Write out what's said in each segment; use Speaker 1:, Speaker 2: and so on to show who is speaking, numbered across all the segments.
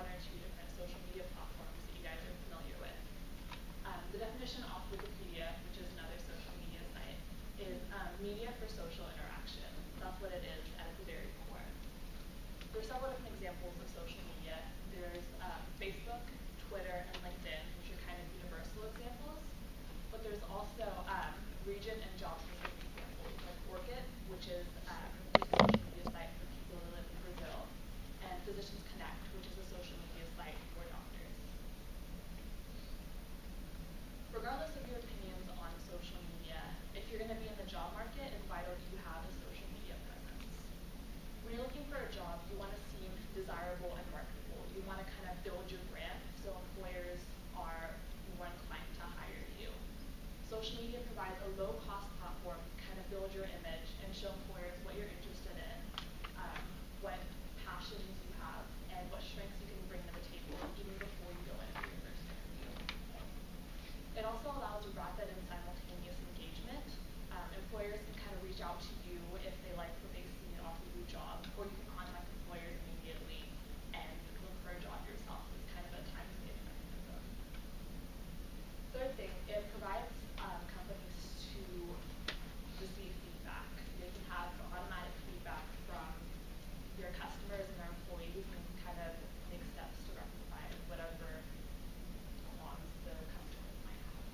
Speaker 1: one or two different social media platforms that you guys are familiar with. The definition off Wikipedia, which is another social media site, is media for social interaction. That's what it is at its very core. There are several different examples of social media. There's Facebook, Twitter, and LinkedIn, which are kind of universal examples. But there's also region and job-specific examples, like Orkut, which is a social media site for people who live in Brazil, and Physicians Connect, which is a social media site for doctors. Regardless of your opinions on social media, if you're going to be in the job market, it's vital that you have a social media presence. When you're looking for a job, you want to seem desirable and marketable. You want to kind of build your brand so employers are more inclined to hire you. Social media provides a low-cost platform to kind of build your image and show employers what you're interested in, what passions you have, and what strengths you can bring to the table even before you go in for your first interview. It also allows rapid and simultaneous engagement. Employers can kind of reach out to you if they like what they see and offer you a job, or you can contact employers immediately and look for a job yourself. It's kind of a time-saving mechanism. Third thing, it provides companies to receive feedback. They can have automatic feedback from your customers and their employees, and you can kind of take steps to rectify whatever flaws the customers might have.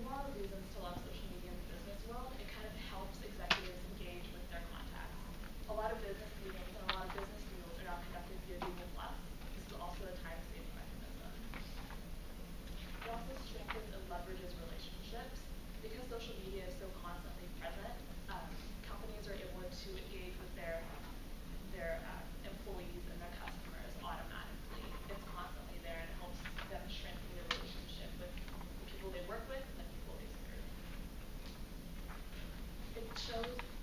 Speaker 1: More reasons to love social media in the business world. It kind of helps executives engage with their contacts. A lot of business meetings and a lot of business deals are now conducted via Google+. This is also a time-saving mechanism. It also strengthens and leverages relationships. Because social media is so constantly present, companies are able to engage with their employees and their customers automatically. It's constantly there, and it helps them strengthen their relationship with the people they work with and the people they serve.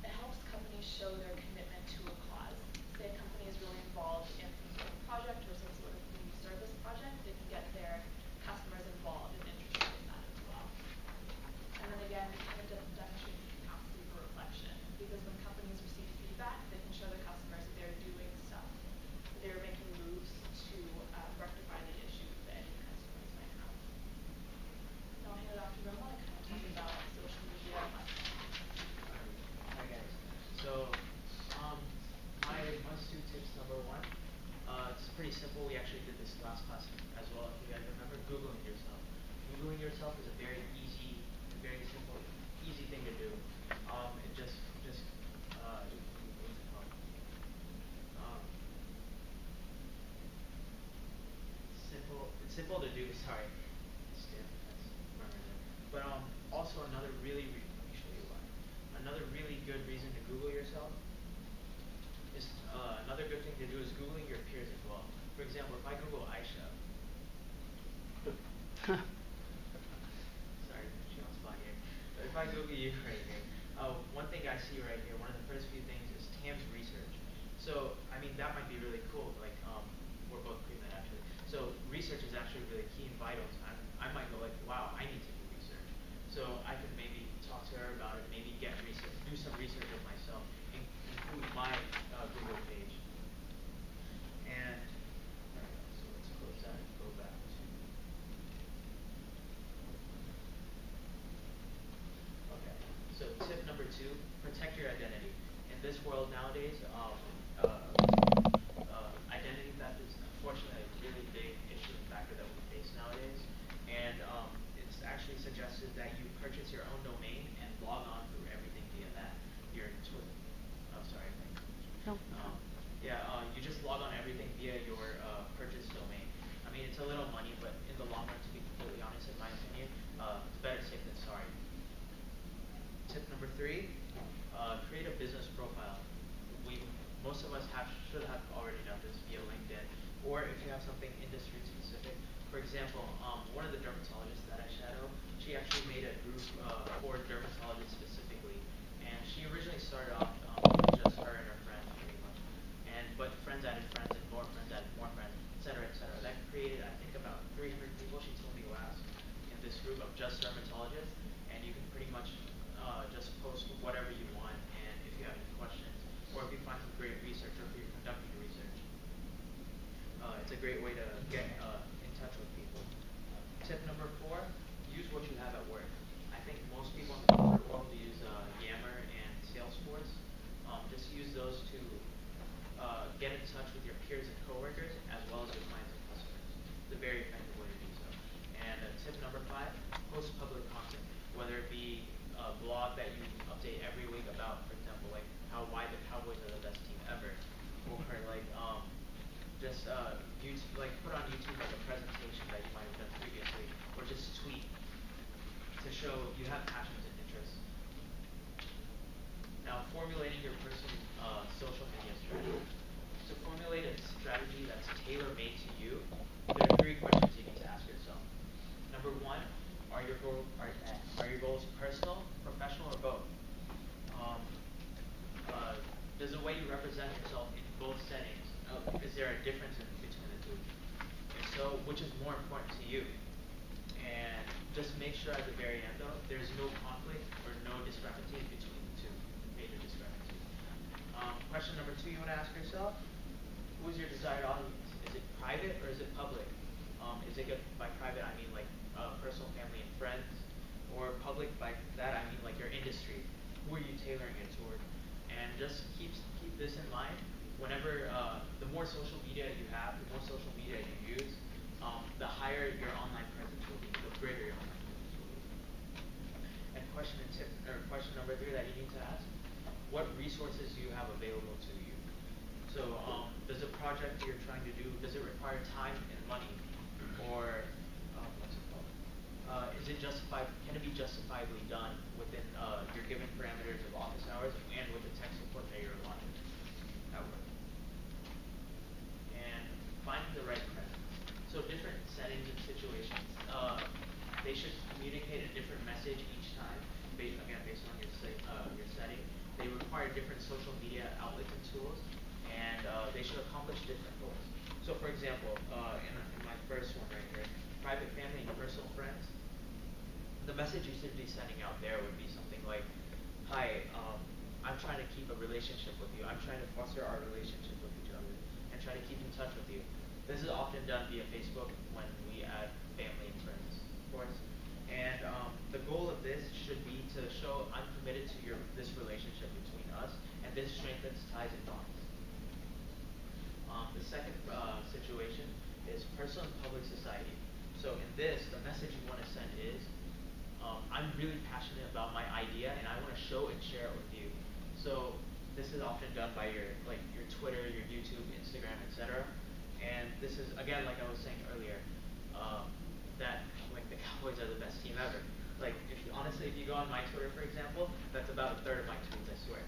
Speaker 1: It helps companies show their commitment to a cause. Say a company is really involved in some sort of project or some sort of community service project, they can get their customers involved and interested in that as well. And then again, it kind of demonstrates the capacity for reflection, because when companies receive feedback, they can show their customers that they're doing stuff, that they're making moves to rectify the issues that any customers might have. Now I'll hand it off to Ramon to kind of talk about social media must-haves.
Speaker 2: Hi guys. So, my must-do tips number one. It's pretty simple. We actually did this last class as well. If you guys remember, Googling yourself. Googling yourself is a very easy, very simple, easy thing to do. It just what's it called? It's simple to do. Sorry. But also another really, let me show you why. Another really good reason to Google yourself is another good thing to do is Googling your peers as well. For example, if I Google Aisha, sorry, she on spot here. But if I Google you right here, one thing I see right here, one of the first few things is Tam's research. So, I mean, that might be really cool. Like, we're both pre-med actually. So, research is actually really key and vital. I might go like, wow, I need to do research. So, I could maybe talk to her about it, maybe get research, do some research of myself, include my Google page. And, so let's close that and go back to okay. So tip number two, protect your identity. In this world nowadays, identity theft is unfortunately a really big issue and factor that we face nowadays. And it's actually suggested that you purchase your own domain and log on through everything via that. Oh, sorry.
Speaker 3: No.
Speaker 2: You just log on everything via your purchase domain. I mean, it's a little money, but in the long run, to be completely honest, in my opinion, it's better safe than sorry. Tip number three, create a business profile. Most of us should have already done this via LinkedIn, or if you have something industry specific. For example, one of the dermatologists that I shadow, she actually made a group for dermatologists specifically, and she originally started off with just her and her friends pretty much, but friends added friends and more friends added more friends, etc., etc. That created, I think, about 300 people. She told me last in this group of just dermatologists, and you can pretty much just post whatever you want, and if you have any questions, or if you find some great research, or if you're conducting research, great way to get in touch with people. Tip number four, use what you have at work. I think most people in the corporate world use Yammer and Salesforce. Just use those to get in touch with your peers and coworkers as well as your clients and customers. It's a very effective way to do so. And tip number five, post public content, whether it be a blog that you update every week about, for example, like why the Cowboys are the best team ever, or like just YouTube, like put on YouTube like a presentation that you might have done previously, or just tweet to show you have passions and interests. Now, formulating your personal social media strategy. To formulate a strategy that's tailor-made to you, there are three questions you need to ask yourself. Number one, are your goals personal, professional, or both? Um, does the way you represent yourself in both settings, is there a difference in between the two? If so, which is more important to you? And just make sure at the very end, though, there's no conflict or no discrepancies between the two, major discrepancies. Question number two you want to ask yourself, who is your desired audience? Is it private or is it public? Is it good by private, I mean like personal, family, and friends? Or public, by that I mean like your industry. Who are you tailoring it toward? And just keep this in mind. Whenever, the more social media you have, the more social media you use, the higher your online presence will be, the greater your online presence will be. And question number three that you need to ask, what resources do you have available to you? So, does the project you're trying to do, does it require time and money? Or, what's it called? Can it be justifiably done within your given parameters of office hours and with the tech support that you're allotted at work? And finding the right presence. So different settings and situations, they should communicate a different message each time, based on your setting. They require different social media outlets and tools, and they should accomplish different goals. So for example, in my first one right here, private, family, and personal friends, the message you should be sending out there would be something like, hi, I'm trying to keep a relationship with you. I'm trying to foster our relationship with each other and try to keep in touch with you. This is often done via Facebook when we add family and friends, of course. And the goal of this should be to show I'm committed to this relationship between us, and this strengthens ties and bonds. The second situation is personal and public society. So in this, the message you want to send is, I'm really passionate about my idea, and I want to show and share it with you. So this is often done by your Twitter, your YouTube, Instagram, etc. And this is, again, like I was saying earlier, that like the Cowboys are the best team ever. Like, honestly, if you go on my Twitter, for example, that's about a third of my tweets, I swear.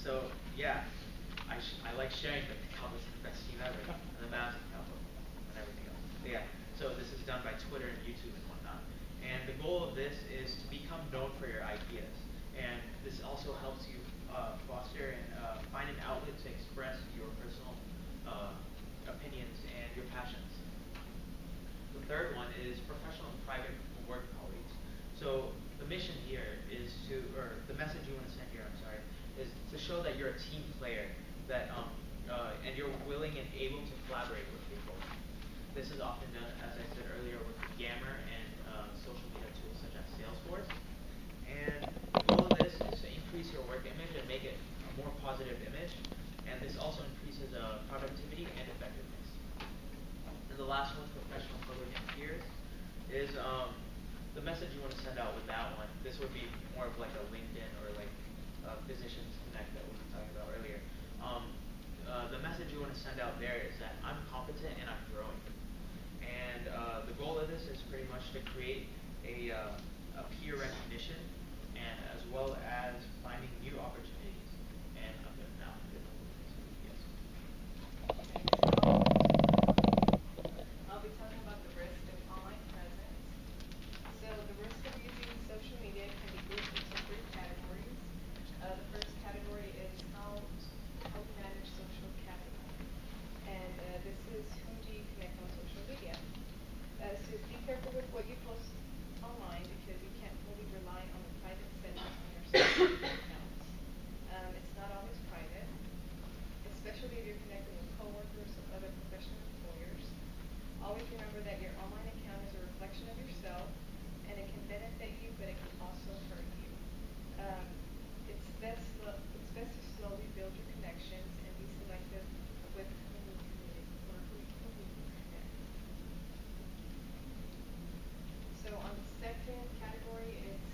Speaker 2: So yeah, I like sharing that the Cowboys are the best team ever, and the Mavs are the Cowboys, and everything else. But yeah, so this is done by Twitter and YouTube and whatnot. And the goal of this is to become known for your ideas. And this also helps you foster and find an outlet to express your personal opinions and your passions. The third one is professional and private work colleagues. So the mission here is or the message you want to send here, I'm sorry, is to show that you're a team player, that and you're willing and able to collaborate with people. This is often done, as I said earlier, with Yammer and social media tools such as Salesforce. And the goal of this is to increase your work image and make it a more positive image. And this also increases productivity and effectiveness. And the last one, professional, public, and peers, is the message you want to send out with that one. This would be more of like a LinkedIn or like Physicians Connect that we were talking about earlier. The message you want to send out there is that I'm competent and I'm growing. And the goal of this is pretty much to create a peer recognition, and as well as finding new opportunities. And I'm going to now yes.
Speaker 3: I'll be talking about the risk of online presence. So the risk of using social media can be grouped into three categories. The first category is how we manage social capital. And this is who do you connect on social media. So be careful with what you post online because you can't fully rely on the private settings on your site. that your online account is a reflection of yourself, and it can benefit you, but it can also hurt you. Um, it's best to slowly build your connections and be selective with whom you communicate or whom you connect. So on the second category, it's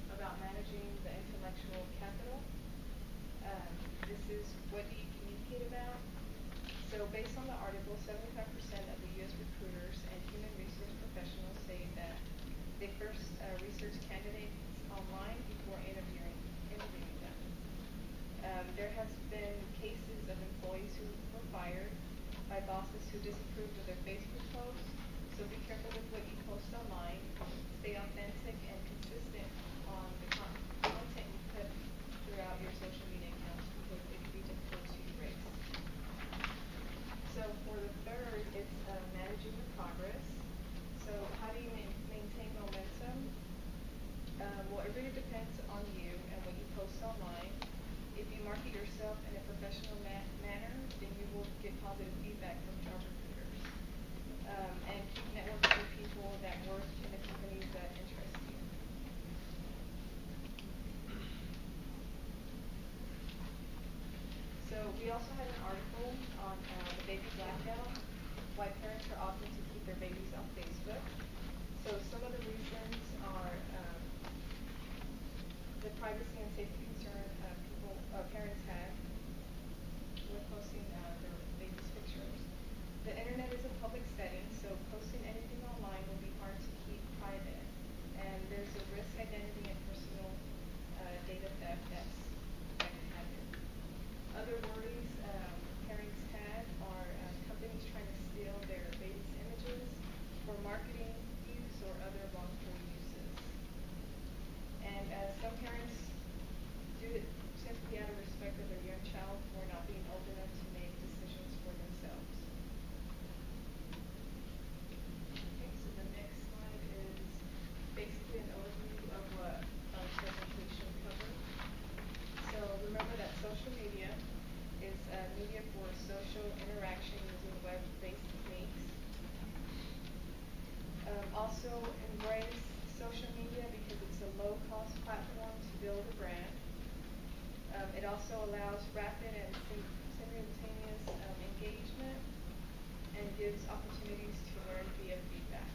Speaker 3: about managing the intellectual capital. This is what do you communicate about? So based on the article, 75% of the U.S. recruiters and human resource professionals say that they first research candidates online before interviewing them. There has been cases of employees who were fired by bosses who disapproved of their Facebook posts. So be careful with what you post online. Stay authentic and consistent on the content you put throughout your social media accounts because it can be difficult to erase. So for the third, it's managing the progress. So how do you maintain momentum? Well, it really depends on you and what you post online. If you market yourself in a professional manner, then you will get positive feedback from job recruiters. And keep networking with people that work in the companies that interest you. So we also had an article on the baby blackout, why parents are opting to keep their babies off Facebook. So some of the reasons are the privacy and safety concern parents have with posting their baby's pictures. The internet is a public setting, so posting anything online will be hard to keep private. And there's a risk identity and personal data theft that can happen. Other worries parents have are companies trying to steal their baby's images for marketing use or other wrongful uses. And some parents do it simply out of respect of their young child for not being old enough to make decisions for themselves. Okay, so the next slide is basically an overview of what our presentation covered. So remember that social media is media for social interaction using web-based techniques. Also embrace social media because it's a low-cost platform to build a brand. It also allows rapid and simultaneous engagement and gives opportunities to learn via feedback.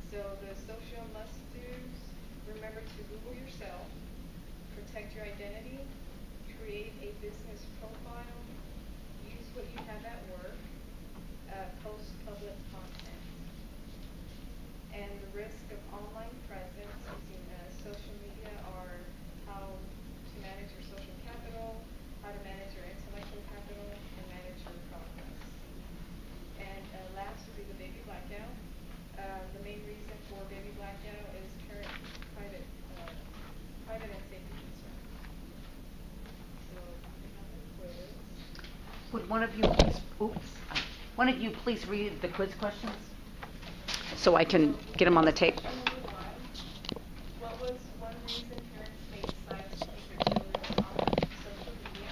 Speaker 3: So the social must-dos, remember to Google yourself, protect your identity, create a business profile, use what you have at work, post public content. And the risk of online presence using social media are how to manage your social capital, how to manage your intellectual capital, and manage your progress. And last would be the baby blackout. The main reason for baby blackout is current private and safety concerns. So we have the quiz.
Speaker 4: Would one of you please read the quiz questions so I can get them on the tape?
Speaker 3: What was one reason parents may decide to keep their children on social media?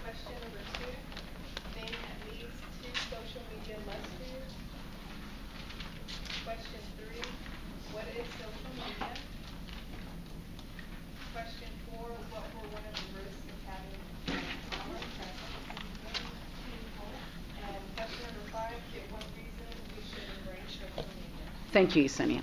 Speaker 3: Question number 2, name at least 2 social media must-dos. Question 3, what is social media? Question 4, what were one of the risks of having online presence? And question number 5, give one reason we should embrace social media.
Speaker 4: Thank you, Yesenia.